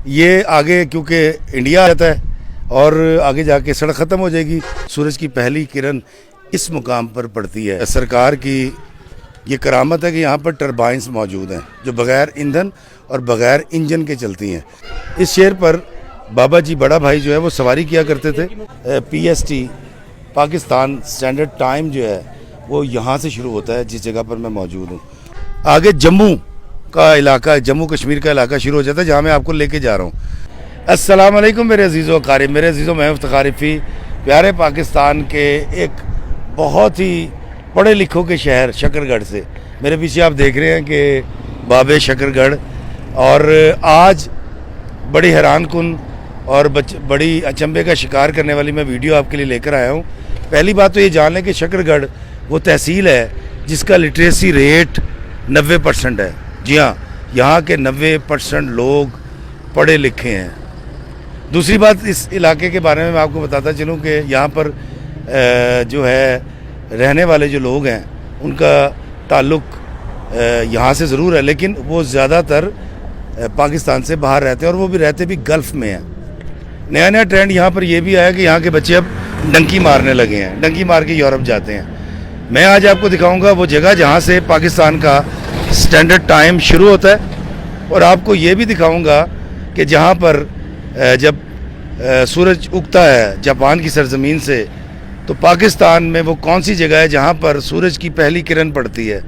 ये आगे क्योंकि इंडिया आता है और आगे जाके सड़क ख़त्म हो जाएगी। सूरज की पहली किरण इस मुकाम पर पड़ती है। सरकार की ये करामत है कि यहाँ पर टरबाइंस मौजूद हैं जो बग़ैर ईंधन और बग़ैर इंजन के चलती हैं। इस शेर पर बाबा जी बड़ा भाई जो है वो सवारी किया करते थे। PST पाकिस्तान स्टैंडर्ड टाइम जो है वो यहाँ से शुरू होता है जिस जगह पर मैं मौजूद हूँ। आगे जम्मू का इलाका, जम्मू कश्मीर का इलाका शुरू हो जाता है जहाँ मैं आपको लेके जा रहा हूँ। अस्सलाम वालेकुम मेरे अजीज़ो क़ारिब, मेरे अजीज़ो मैं फ़ारिफ़ी प्यारे पाकिस्तान के एक बहुत ही पढ़े लिखों के शहर शकरगढ़ से। मेरे पीछे आप देख रहे हैं कि बाबे शकरगढ़, और आज बड़ी हैरान कुन और बड़ी अचंभे का शिकार करने वाली मैं वीडियो आपके लिए लेकर आया हूँ। पहली बात तो ये जान लें कि शकरगढ़ वो तहसील है जिसका लिटरेसी रेट 90% है। जी हाँ, यहाँ के 90% लोग पढ़े लिखे हैं। दूसरी बात, इस इलाके के बारे में मैं आपको बताता चलूँ कि यहाँ पर जो है रहने वाले जो लोग हैं उनका ताल्लुक़ यहाँ से ज़रूर है, लेकिन वो ज़्यादातर पाकिस्तान से बाहर रहते हैं और वो भी रहते भी गल्फ़ में हैं। नया नया ट्रेंड यहाँ पर ये भी आया कि यहाँ के बच्चे अब डंकी मारने लगे हैं, डंकी मार के यूरोप जाते हैं। मैं आज आपको दिखाऊंगा वो जगह जहाँ से पाकिस्तान का स्टैंडर्ड टाइम शुरू होता है, और आपको ये भी दिखाऊंगा कि जहाँ पर जब सूरज उगता है जापान की सरजमीन से, तो पाकिस्तान में वो कौन सी जगह है जहाँ पर सूरज की पहली किरण पड़ती है।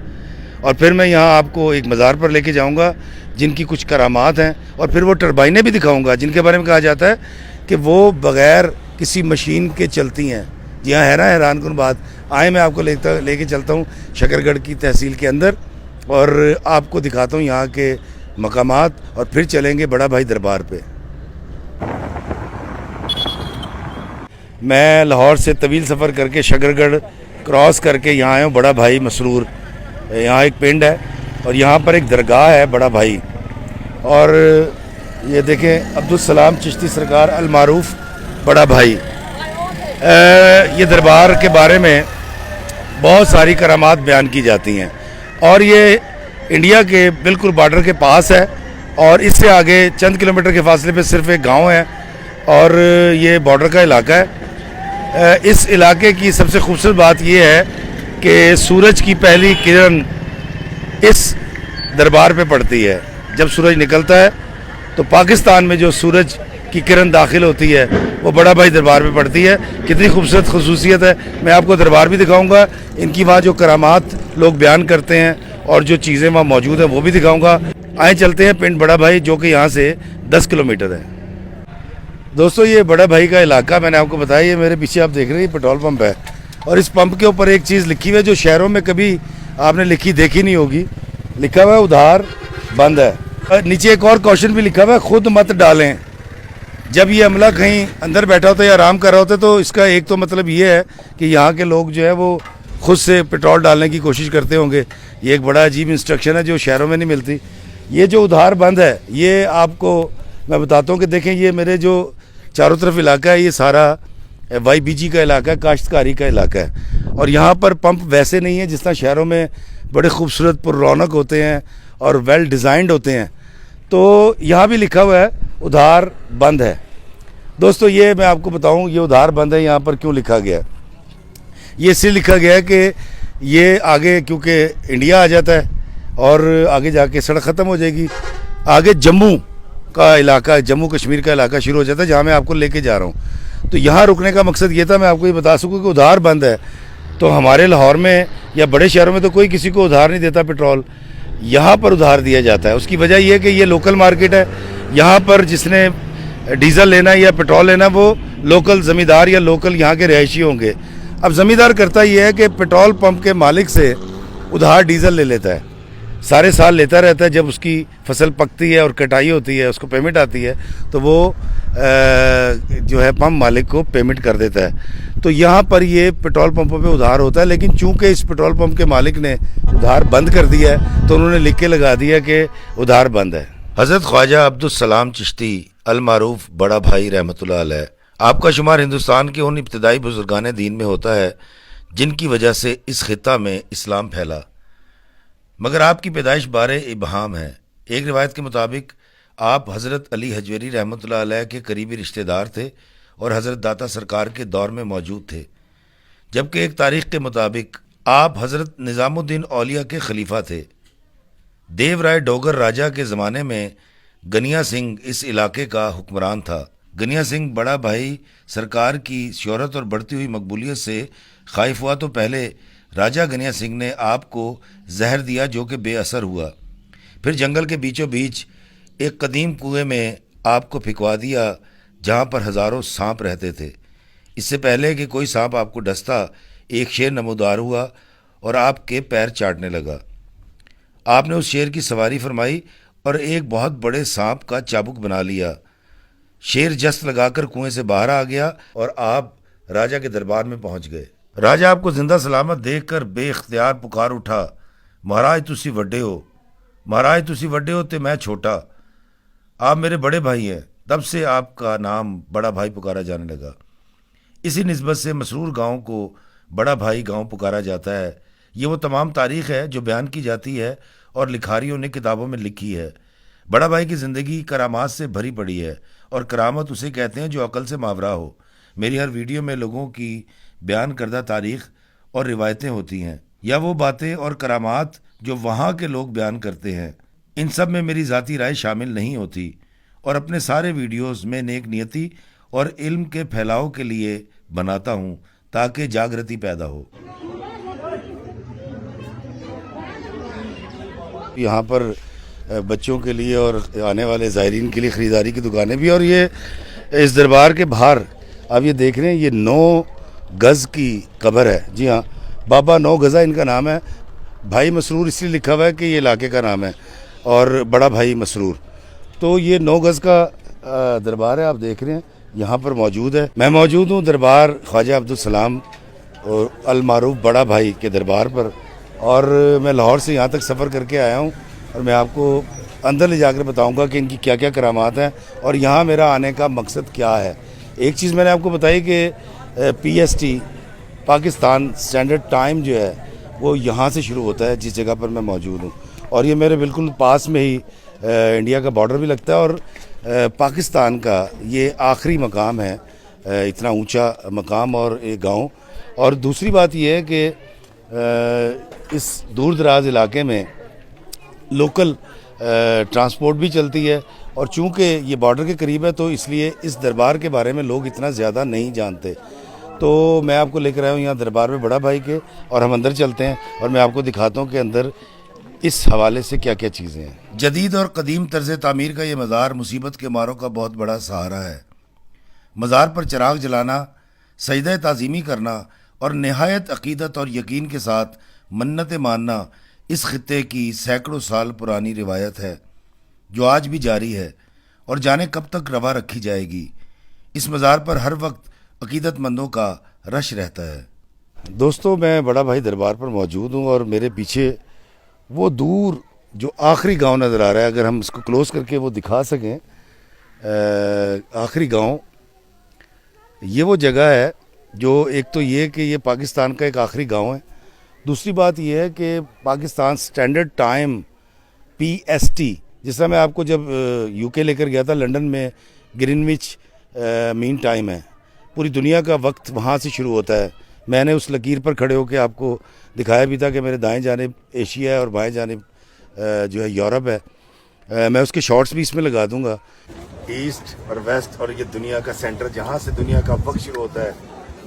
और फिर मैं यहाँ आपको एक मज़ार पर लेके जाऊँगा जिनकी कुछ करामात हैं, और फिर वो टरबाइनें भी दिखाऊँगा जिनके बारे में कहा जाता है कि वो बग़ैर किसी मशीन के चलती हैं। जी हाँ, है ना हैरान कुन बात। आए मैं आपको लेके चलता हूँ शकरगढ़ की तहसील के अंदर और आपको दिखाता हूँ यहाँ के मकामात, और फिर चलेंगे बड़ा भाई दरबार पे। मैं लाहौर से तवील सफ़र करके शकरगढ़ क्रॉस करके यहाँ आया हूँ बड़ा भाई मसरूर। यहाँ एक पिंड है और यहाँ पर एक दरगाह है बड़ा भाई, और ये देखें अब्दुल सलाम चिश्ती सरकार अल मारूफ बड़ा भाई। ये दरबार के बारे में बहुत सारी करामात बयान की जाती हैं, और ये इंडिया के बिल्कुल बॉर्डर के पास है, और इससे आगे चंद किलोमीटर के फासले पे सिर्फ एक गांव है, और ये बॉर्डर का इलाका है। इस इलाके की सबसे खूबसूरत बात यह है कि सूरज की पहली किरण इस दरबार पे पड़ती है। जब सूरज निकलता है तो पाकिस्तान में जो सूरज की किरण दाखिल होती है वो बड़ा भाई दरबार पे पड़ती है। कितनी खूबसूरत खसूसियत है। मैं आपको दरबार भी दिखाऊंगा, इनकी वहाँ जो करामात लोग बयान करते हैं और जो चीज़ें वहाँ मौजूद हैं वो भी दिखाऊंगा। आए चलते हैं पिंड बड़ा भाई जो कि यहाँ से 10 किलोमीटर है। दोस्तों, ये बड़ा भाई का इलाका मैंने आपको बताया, ये मेरे पीछे आप देख रहे हैं पेट्रोल पंप है, और इस पंप के ऊपर एक चीज़ लिखी हुई है जो शहरों में कभी आपने देखी नहीं होगी। लिखा हुआ है उधार बंद है। नीचे एक और क्वेश्चन भी लिखा हुआ है, खुद मत डालें। जब ये अमला कहीं अंदर बैठा होता है या आराम कर रहा होता है तो इसका एक तो मतलब ये है कि यहाँ के लोग जो है वो खुद से पेट्रोल डालने की कोशिश करते होंगे। ये एक बड़ा अजीब इंस्ट्रक्शन है जो शहरों में नहीं मिलती। ये जो उधार बंद है ये आपको मैं बताता हूँ कि देखें, ये मेरे जो चारों तरफ इलाका है ये सारा YBG का इलाका है, काश्तकारी का इलाका है, और यहाँ पर पंप वैसे नहीं है जिस तरह शहरों में बड़े खूबसूरत पुररौनक होते हैं और वेल डिज़ाइंड होते हैं। तो यहाँ भी लिखा हुआ है उधार बंद है। दोस्तों, ये मैं आपको बताऊँ ये उधार बंद है यहाँ पर क्यों लिखा गया है। ये इसलिए लिखा गया है कि ये आगे क्योंकि इंडिया आ जाता है और आगे जाके सड़क ख़त्म हो जाएगी। आगे जम्मू का इलाका, जम्मू कश्मीर का इलाका शुरू हो जाता है जहाँ मैं आपको लेके जा रहा हूँ। तो यहाँ रुकने का मकसद ये था, मैं आपको ये बता सकूँ कि उधार बंद है। तो हमारे लाहौर में या बड़े शहरों में तो कोई किसी को उधार नहीं देता पेट्रोल, यहाँ पर उधार दिया जाता है। उसकी वजह यह है कि ये लोकल मार्केट है। यहाँ पर जिसने डीज़ल लेना है या पेट्रोल लेना है वो लोकल ज़मींदार या लोकल यहाँ के रहायशी होंगे। अब ज़मींदार करता ये है कि पेट्रोल पंप के मालिक से उधार डीज़ल ले लेता है, सारे साल लेता रहता है। जब उसकी फसल पकती है और कटाई होती है, उसको पेमेंट आती है, तो वो जो है पंप मालिक को पेमेंट कर देता है। तो यहाँ पर ये पेट्रोल पंपों पे उधार होता है, लेकिन चूंकि इस पेट्रोल पंप के मालिक ने उधार बंद कर दिया है तो उन्होंने लिख के लगा दिया कि उधार बंद है। हज़रत ख्वाजा अब्दुल सलाम चिश्ती अल मारूफ बड़ा भाई रहमतुल्लाह अलैह, आपका शुमार हिंदुस्तान के उन इब्तदाई बुजुर्गान दीन में होता है जिनकी वजह से इस खित्ता में इस्लाम फैला, मगर आपकी पैदाइश बारे इबहाम है। एक रिवायत के मुताबिक आप हज़रत अली हजवेरी रहमतुल्लाह अलैह के करीबी रिश्तेदार थे और हज़रत दाता सरकार के दौर में मौजूद थे, जबकि एक तारीख के मुताबिक आप हज़रत निज़ामुद्दीन औलिया के खलीफा थे। देवराय डोगर राजा के ज़माने में गनिया सिंह इस इलाके का हुक्मरान था। गनिया सिंह बड़ा भाई सरकार की शोहरत और बढ़ती हुई मकबूलियत से खाइफ हुआ तो पहले राजा गनिया सिंह ने आपको जहर दिया, जो कि बेअसर हुआ। फिर जंगल के बीचों बीच एक कदीम कुएं में आपको फिकवा दिया, जहाँ पर हज़ारों सांप रहते थे। इससे पहले कि कोई सांप आपको डसता, एक शेर नमूदार हुआ और आपके पैर चाटने लगा। आपने उस शेर की सवारी फरमाई और एक बहुत बड़े सांप का चाबुक बना लिया। शेर जस्त लगाकर कुएं से बाहर आ गया और आप राजा के दरबार में पहुंच गए। राजा आपको जिंदा सलामत देखकर बेख्तियार पुकार उठा, महाराज तुसी वड्डे हो, महाराज तुसी वड्डे हो ते मैं छोटा, आप मेरे बड़े भाई हैं। तब से आपका नाम बड़ा भाई पुकारा जाने लगा। इसी निस्बत से मसरूर गांव को बड़ा भाई गांव पुकारा जाता है। ये वो तमाम तारीख़ है जो बयान की जाती है और लिखारियों ने किताबों में लिखी है। बड़ा भाई की ज़िंदगी करामात से भरी पड़ी है और करामत उसे कहते हैं जो अकल से मावरा हो। मेरी हर वीडियो में लोगों की बयान करदा तारीख़ और रिवायतें होती हैं, या वो बातें और करामात जो वहाँ के लोग बयान करते हैं। इन सब में मेरी ज़ाती राय शामिल नहीं होती और अपने सारे वीडियोस में नेक नियति और इल्म के फैलाव के लिए बनाता हूँ ताकि जागृति पैदा हो। यहाँ पर बच्चों के लिए और आने वाले ज़ायरीन के लिए ख़रीदारी की दुकानें भी, और ये इस दरबार के बाहर आप ये देख रहे हैं, ये 9 गज़ की कब्र है। जी हाँ, बाबा 9 गज़ा इनका नाम है। भाई मसरूर इसलिए लिखा हुआ है कि ये इलाके का नाम है, और बड़ा भाई मसरूर। तो ये 9 गज़ का दरबार है, आप देख रहे हैं यहाँ पर मौजूद है। मैं मौजूद हूँ दरबार ख्वाजा अब्दुल सलाम और अल मारूफ बड़ा भाई के दरबार पर, और मैं लाहौर से यहाँ तक सफ़र करके आया हूँ और मैं आपको अंदर ले जाकर बताऊँगा कि इनकी क्या क्या करामात हैं और यहाँ मेरा आने का मकसद क्या है। एक चीज़ मैंने आपको बताई कि PST पाकिस्तान स्टैंडर्ड टाइम जो है वो यहाँ से शुरू होता है, जिस जगह पर मैं मौजूद हूँ, और ये मेरे बिल्कुल पास में ही इंडिया का बॉर्डर भी लगता है और पाकिस्तान का ये आखिरी मकाम है, इतना ऊंचा मकाम और एक गांव। और दूसरी बात ये है कि इस दूर दराज इलाके में लोकल ट्रांसपोर्ट भी चलती है, और चूँकि ये बॉर्डर के करीब है तो इसलिए इस दरबार के बारे में लोग इतना ज़्यादा नहीं जानते। तो मैं आपको लेकर आया हूँ यहाँ दरबार में बड़ा भाई के, और हम अंदर चलते हैं और मैं आपको दिखाता हूँ कि अंदर इस हवाले से क्या क्या चीज़ें हैं। जदीद और कदीम तर्ज़ तामीर का ये मज़ार मुसीबत के मारों का बहुत बड़ा सहारा है। मज़ार पर चिराग जलाना, सजदा ताज़ीमी करना और नहायत अक़ीदत और यकीन के साथ मन्नतें मानना इस खित्ते की सैकड़ों साल पुरानी रिवायत है, जो आज भी जारी है और जाने कब तक रवा रखी जाएगी। इस मज़ार पर हर वक्त अक़ीदतमंदों का रश रहता है। दोस्तों, मैं बड़ा भाई दरबार पर मौजूद हूँ और मेरे पीछे वो दूर जो आखिरी गांव नज़र आ रहा है, अगर हम इसको क्लोज करके वो दिखा सकें, आखिरी गांव, ये वो जगह है जो, एक तो ये कि ये पाकिस्तान का एक आखिरी गांव है। दूसरी बात ये है कि पाकिस्तान स्टैंडर्ड टाइम PST, जिस तरह मैं आपको जब UK लेकर गया था, लंदन में ग्रीनविच मीन टाइम है, पूरी दुनिया का वक्त वहाँ से शुरू होता है। मैंने उस लकीर पर खड़े होकर आपको दिखाया भी था कि मेरे दाएं जानिब एशिया है और बाएं जानिब जो है यूरोप है। मैं उसके शॉर्ट्स भी इसमें लगा दूंगा। ईस्ट और वेस्ट, और ये दुनिया का सेंटर जहाँ से दुनिया का वक्त शुरू होता है,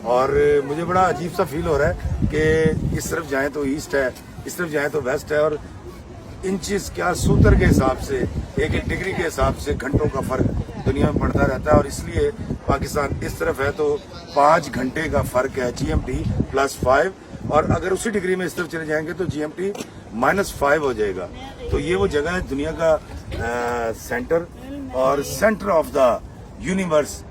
और मुझे बड़ा अजीब सा फील हो रहा है कि इस तरफ जाएं तो ईस्ट है, इस तरफ जाएं तो वेस्ट है, और इंचेस क्या सूत्र के हिसाब से, एक डिग्री के हिसाब से घंटों का फ़र्क दुनिया में पड़ता रहता है। और इसलिए पाकिस्तान इस तरफ है तो 5 घंटे का फ़र्क है, GMT +5, और अगर उसी डिग्री में इस तरफ चले जाएंगे तो GMT -5 हो जाएगा। तो ये वो जगह है दुनिया का सेंटर और सेंटर ऑफ द यूनिवर्स।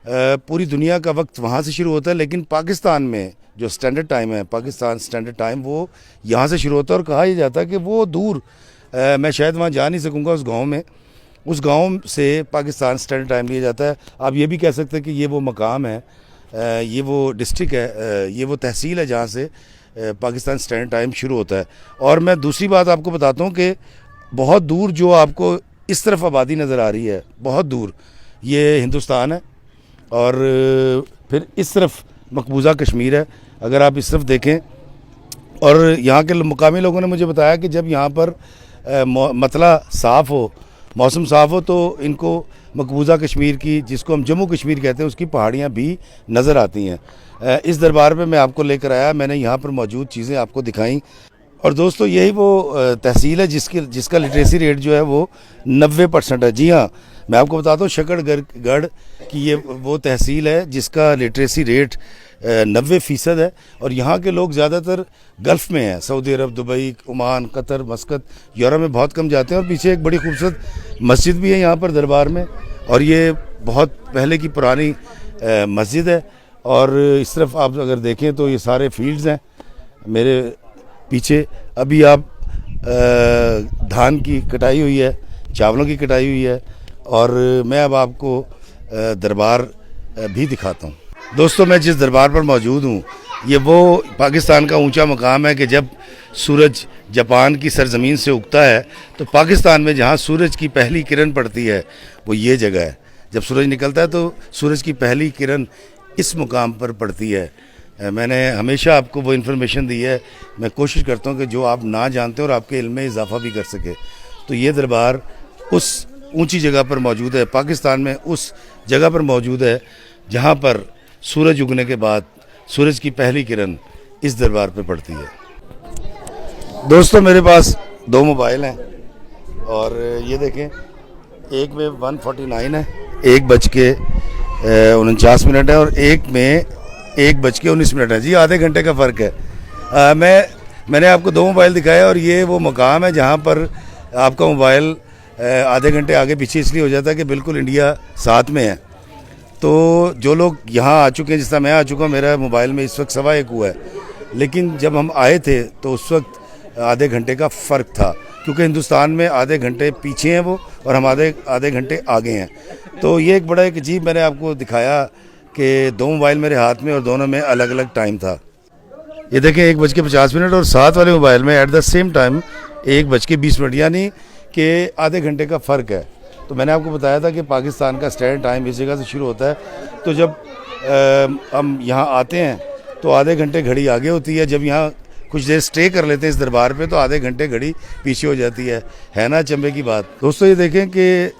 पूरी दुनिया का वक्त वहाँ से शुरू होता है, लेकिन पाकिस्तान में जो स्टैंडर्ड टाइम है, पाकिस्तान स्टैंडर्ड टाइम, वो यहाँ से शुरू होता है। और कहा यह जाता है कि वो दूर, मैं शायद वहाँ जा नहीं सकूँगा उस गांव में, उस गांव से पाकिस्तान स्टैंडर्ड टाइम लिया जाता है। आप ये भी कह सकते हैं कि ये वो मकाम है, ये वो डिस्ट्रिक्ट है, ये वो तहसील है जहाँ से पाकिस्तान स्टैंडर्ड टाइम शुरू होता है। और मैं दूसरी बात आपको बताता हूँ कि बहुत दूर जो आपको इस तरफ आबादी नज़र आ रही है बहुत दूर, ये हिंदुस्तान है। और फिर इस तरफ मकबूजा कश्मीर है। अगर आप इस तरफ देखें, और यहाँ के मुकामी लोगों ने मुझे बताया कि जब यहाँ पर मतला साफ़ हो, मौसम साफ़ हो, तो इनको मकबूजा कश्मीर की, जिसको हम जम्मू कश्मीर कहते हैं, उसकी पहाड़ियाँ भी नज़र आती हैं। इस दरबार पे मैं आपको लेकर आया, मैंने यहाँ पर मौजूद चीज़ें आपको दिखाई। और दोस्तों यही वो तहसील है जिसका लिटरेसी रेट जो है वो 90% है। जी हाँ, मैं आपको बताता हूँ, शकरगढ़ की ये वो तहसील है जिसका लिटरेसी रेट 90% है। और यहाँ के लोग ज़्यादातर गल्फ़ में हैं, Saudi Arab, Dubai, Oman, Qatar, Muscat, Europe में बहुत कम जाते हैं। और पीछे एक बड़ी खूबसूरत मस्जिद भी है यहाँ पर दरबार में, और ये बहुत पहले की पुरानी मस्जिद है। और इस तरफ आप अगर देखें तो ये सारे फील्ड्स हैं मेरे पीछे। अभी आप धान की कटाई हुई है, चावलों की कटाई हुई है, और मैं अब आपको दरबार भी दिखाता हूँ। दोस्तों, मैं जिस दरबार पर मौजूद हूँ, ये वो पाकिस्तान का ऊंचा मकाम है कि जब सूरज जापान की सरजमीन से उगता है तो पाकिस्तान में जहाँ सूरज की पहली किरण पड़ती है वो ये जगह है। जब सूरज निकलता है तो सूरज की पहली किरण इस मुकाम पर पड़ती है। मैंने हमेशा आपको वो इन्फॉर्मेशन दी है, मैं कोशिश करता हूँ कि जो आप ना जानते हो और आपके इल्म में इजाफा भी कर सके। तो ये दरबार उस ऊंची जगह पर मौजूद है, पाकिस्तान में उस जगह पर मौजूद है जहाँ पर सूरज उगने के बाद सूरज की पहली किरण इस दरबार पर पड़ती है। दोस्तों, मेरे पास 2 मोबाइल हैं, और ये देखें, एक में 149 है, 1:49 है, और एक में 1:19 है। जी, आधे घंटे का फ़र्क है। मैंने आपको 2 मोबाइल दिखाया, और ये वो मकाम है जहाँ पर आपका मोबाइल आधे घंटे आगे पीछे इसलिए हो जाता है कि बिल्कुल इंडिया साथ में है। तो जो लोग यहाँ आ चुके हैं, जिस तरह मैं आ चुका हूँ, मेरा मोबाइल में इस वक्त 1:15 हुआ है, लेकिन जब हम आए थे तो उस वक्त आधे घंटे का फ़र्क था, क्योंकि हिंदुस्तान में आधे घंटे पीछे हैं वो, और हम आधे घंटे आगे हैं। तो ये एक बड़ा एक अजीब, मैंने आपको दिखाया कि 2 मोबाइल मेरे हाथ में और दोनों में अलग अलग टाइम था। ये देखें, 1:50, और साथ वाले मोबाइल में एट द सेम टाइम 1:20, यानी कि आधे घंटे का फ़र्क है। तो मैंने आपको बताया था कि पाकिस्तान का स्टैंडर्ड टाइम इस जगह से शुरू होता है। तो जब हम यहाँ आते हैं तो आधे घंटे घड़ी आगे होती है, जब यहाँ कुछ देर स्टे कर लेते हैं इस दरबार पे तो आधे घंटे घड़ी पीछे हो जाती है ना चंबे की बात। दोस्तों, ये देखें कि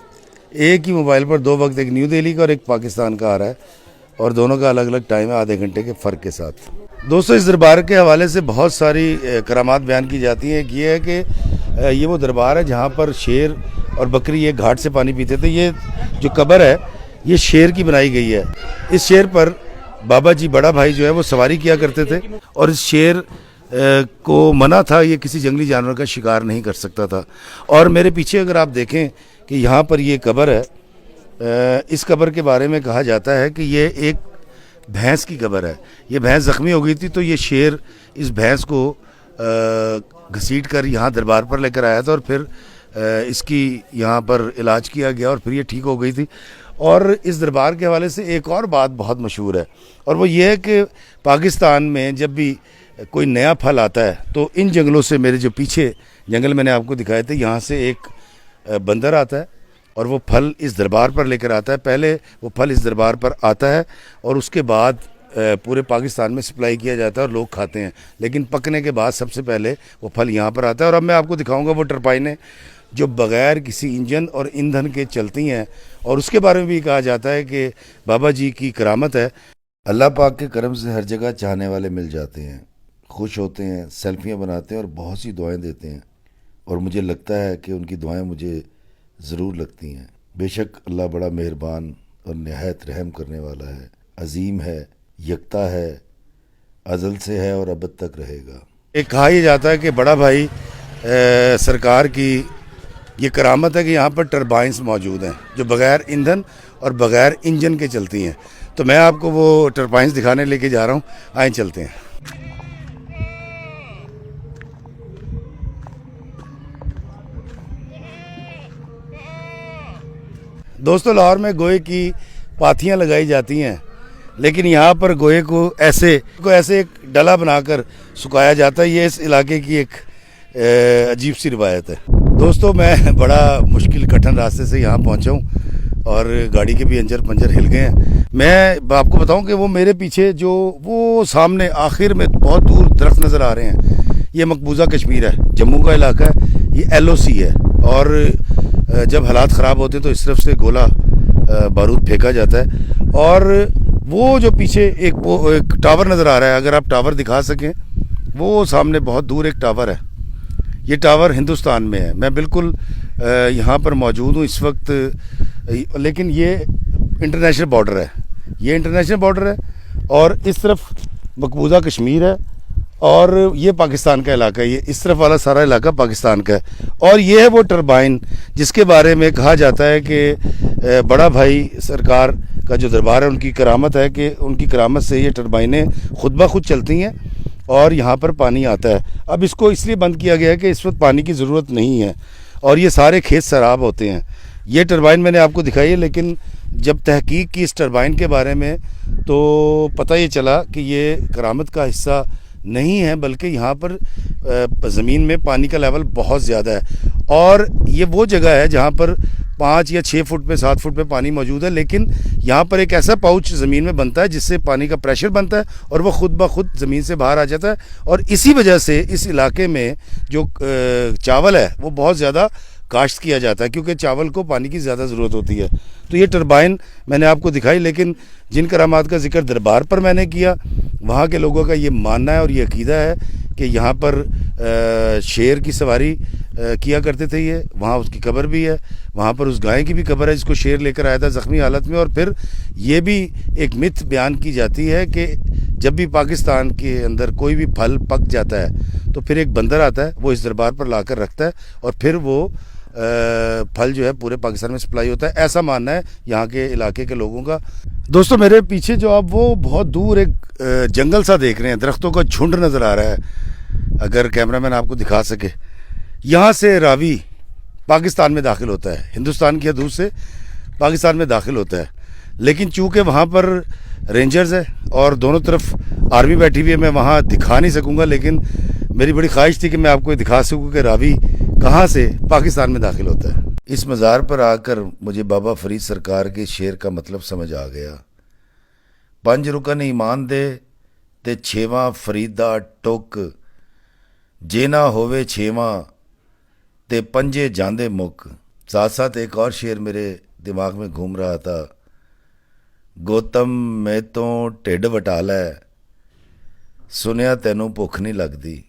एक ही मोबाइल पर 2 वक्त, एक न्यू दिल्ली का और एक पाकिस्तान का आ रहा है, और दोनों का अलग अलग टाइम है आधे घंटे के फ़र्क के साथ। दोस्तों, इस दरबार के हवाले से बहुत सारी करामात बयान की जाती हैं। एक ये है कि ये वो दरबार है जहाँ पर शेर और बकरी एक घाट से पानी पीते थे। ये जो कब्र है ये शेर की बनाई गई है। इस शेर पर बाबा जी बड़ा भाई जो है वो सवारी किया करते थे, और इस शेर को मना था, ये किसी जंगली जानवर का शिकार नहीं कर सकता था। और मेरे पीछे अगर आप देखें कि यहाँ पर ये कब्र है, इस कब्र के बारे में कहा जाता है कि ये एक भैंस की कब्र है। ये भैंस ज़ख्मी हो गई थी, तो ये शेर इस भैंस को घसीट कर यहाँ दरबार पर लेकर आया था, और फिर इसकी यहाँ पर इलाज किया गया, और फिर ये ठीक हो गई थी। और इस दरबार के हवाले से एक और बात बहुत मशहूर है, और वो ये है कि पाकिस्तान में जब भी कोई नया फल आता है तो इन जंगलों से, मेरे जो पीछे जंगल मैंने आपको दिखाए थे, यहाँ से एक बंदर आता है और वो फल इस दरबार पर लेकर आता है। पहले वो फल इस दरबार पर आता है और उसके बाद पूरे पाकिस्तान में सप्लाई किया जाता है और लोग खाते हैं, लेकिन पकने के बाद सबसे पहले वो फल यहाँ पर आता है। और अब मैं आपको दिखाऊंगा वो टरबाइनें जो बग़ैर किसी इंजन और ईंधन के चलती हैं, और उसके बारे में भी कहा जाता है कि बाबा जी की करामत है। अल्लाह पाक के करम से हर जगह चाहने वाले मिल जाते हैं, खुश होते हैं, सेल्फियाँ बनाते हैं और बहुत सी दुआएं देते हैं, और मुझे लगता है कि उनकी दुआएं मुझे ज़रूर लगती हैं। बेशक अल्लाह बड़ा मेहरबान और नहायत रहम करने वाला है, अजीम है, यकता है, अज़ल से है और अबद तक रहेगा। एक कहा यह जाता है कि बड़ा भाई सरकार की ये करामत है कि यहाँ पर टरबाइंस मौजूद हैं जो बग़ैर ईंधन और बग़ैर इंजन के चलती हैं। तो मैं आपको वो टरबाइंस दिखाने लेके जा रहा हूँ, आए चलते हैं। दोस्तों, लाहौर में गोए की पाथियाँ लगाई जाती हैं, लेकिन यहाँ पर गोए को ऐसे एक डला बनाकर सुखाया जाता है। ये इस इलाके की एक अजीब सी रिवायत है। दोस्तों मैं बड़ा मुश्किल कठिन रास्ते से यहाँ पहुँचा हूँ और गाड़ी के भी अंजर पंजर हिल गए हैं। मैं आपको बताऊँ कि वो मेरे पीछे जो वो सामने आखिर में बहुत दूर दरख्त नज़र आ रहे हैं, ये मकबूजा कश्मीर है, जम्मू का इलाका है, ये LOC है। और जब हालात ख़राब होते हैं तो इस तरफ से गोला बारूद फेंका जाता है। और वो जो पीछे एक टावर नज़र आ रहा है, अगर आप टावर दिखा सकें, वो सामने बहुत दूर एक टावर है। ये टावर हिंदुस्तान में है। मैं बिल्कुल यहाँ पर मौजूद हूँ इस वक्त, लेकिन ये इंटरनेशनल बॉर्डर है, ये इंटरनेशनल बॉर्डर है। और इस तरफ मकबूजा कश्मीर है और ये पाकिस्तान का इलाका है। ये इस तरफ वाला सारा इलाका पाकिस्तान का है। और ये है वो टरबाइन जिसके बारे में कहा जाता है कि बड़ा भाई सरकार का जो दरबार है, उनकी करामत है कि उनकी करामत से ये टरबाइनें खुद ब खुद चलती हैं और यहाँ पर पानी आता है। अब इसको इसलिए बंद किया गया है कि इस वक्त पानी की ज़रूरत नहीं है और ये सारे खेत सराब होते हैं। ये टरबाइन मैंने आपको दिखाई है, लेकिन जब तहकीक की इस टरबाइन के बारे में तो पता ये चला कि ये करामत का हिस्सा नहीं है, बल्कि यहाँ पर ज़मीन में पानी का लेवल बहुत ज़्यादा है। और ये वो जगह है जहाँ पर 5 या 6 फुट पे 7 फुट पे पानी मौजूद है, लेकिन यहाँ पर एक ऐसा पाउच ज़मीन में बनता है जिससे पानी का प्रेशर बनता है और वह खुद ब खुद ज़मीन से बाहर आ जाता है। और इसी वजह से इस इलाके में जो चावल है वो बहुत ज़्यादा काश्त किया जाता है, क्योंकि चावल को पानी की ज़्यादा ज़रूरत होती है। तो ये टरबाइन मैंने आपको दिखाई, लेकिन जिन करामात का जिक्र दरबार पर मैंने किया, वहाँ के लोगों का ये मानना है और ये अकीदा है कि यहाँ पर शेर की सवारी किया करते थे ये। वहाँ उसकी कब्र भी है, वहाँ पर उस गाय की भी कब्र है जिसको शेर लेकर आया था ज़ख्मी हालत में। और फिर ये भी एक मिथ बयान की जाती है कि जब भी पाकिस्तान के अंदर कोई भी फल पक जाता है तो फिर एक बंदर आता है, वो इस दरबार पर लाकर रखता है और फिर वो फल जो है पूरे पाकिस्तान में सप्लाई होता है। ऐसा मानना है यहाँ के इलाके के लोगों का। दोस्तों मेरे पीछे जो आप वो बहुत दूर एक जंगल सा देख रहे हैं, दरख्तों का झुंड नज़र आ रहा है, अगर कैमरामैन आपको दिखा सके। यहाँ से रावी पाकिस्तान में दाखिल होता है, हिंदुस्तान की हदूद से पाकिस्तान में दाखिल होता है। लेकिन चूँकि वहाँ पर रेंजर्स है और दोनों तरफ आर्मी बैठी हुई है, मैं वहाँ दिखा नहीं सकूँगा, लेकिन मेरी बड़ी ख्वाहिश थी कि मैं आपको दिखा सकूँ कि रावी कहाँ से पाकिस्तान में दाखिल होता है। इस मज़ार पर आकर मुझे बाबा फरीद सरकार के शेर का मतलब समझ आ गया। 5 रुकन ईमान दे ते 6वां फरीदा टुक, जे ना होवे 6वां ते 5 जांदे मुक। साथ साथ एक और शेर मेरे दिमाग में घूम रहा था, गौतम मैं तो ढिड वटा लै, सुनिया तैनू भुख नहीं लगती।